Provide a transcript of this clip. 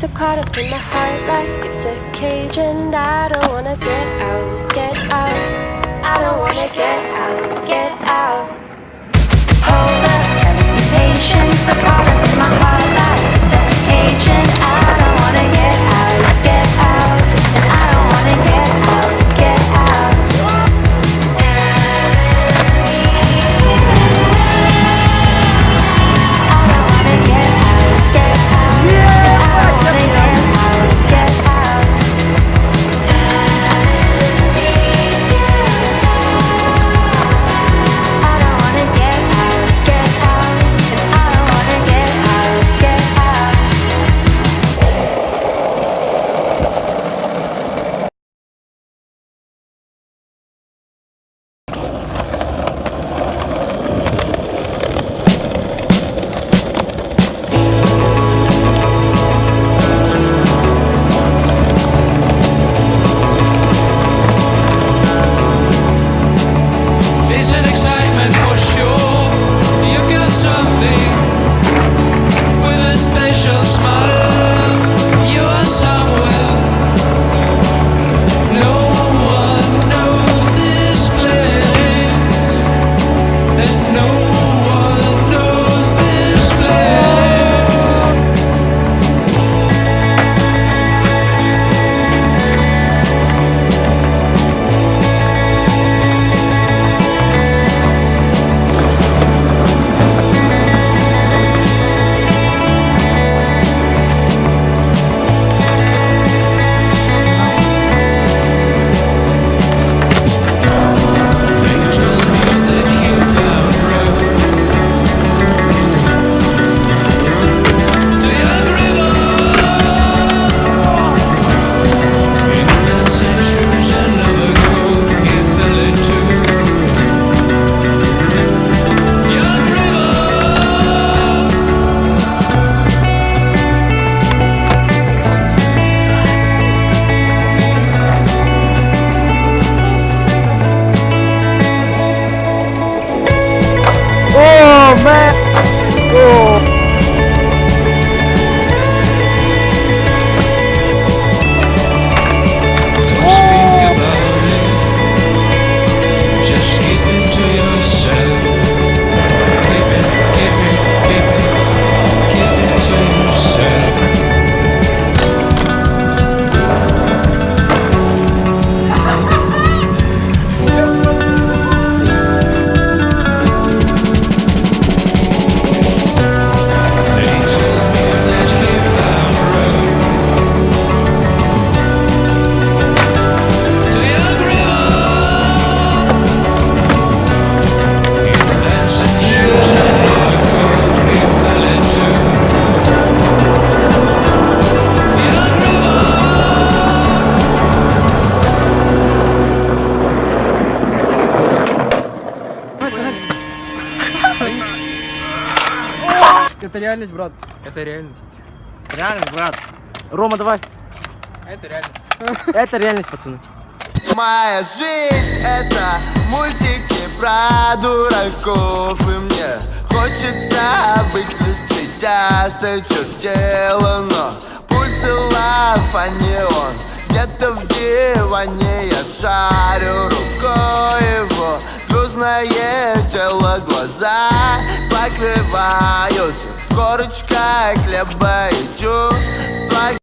So caught up in my heart like it's a cage, and I don't wanna get out, get out. I don't wanna get out, get out. Hold up, telling me patience. So caught up in my heart like it's a cage, and I don't wanna get out, get out. And I don't wanna get out, get out. I don't Это реальность, брат. Это реальность. Реальность, брат. Рома, давай. Это реальность. Это реальность, пацаны. Моя жизнь это мультики про дураков. И мне хочется выключить осточертело, но пульс лав, а не он. Где-то в диване я шарю рукой его грузное тело, глаза покрываются корочкой хлеба и чувства.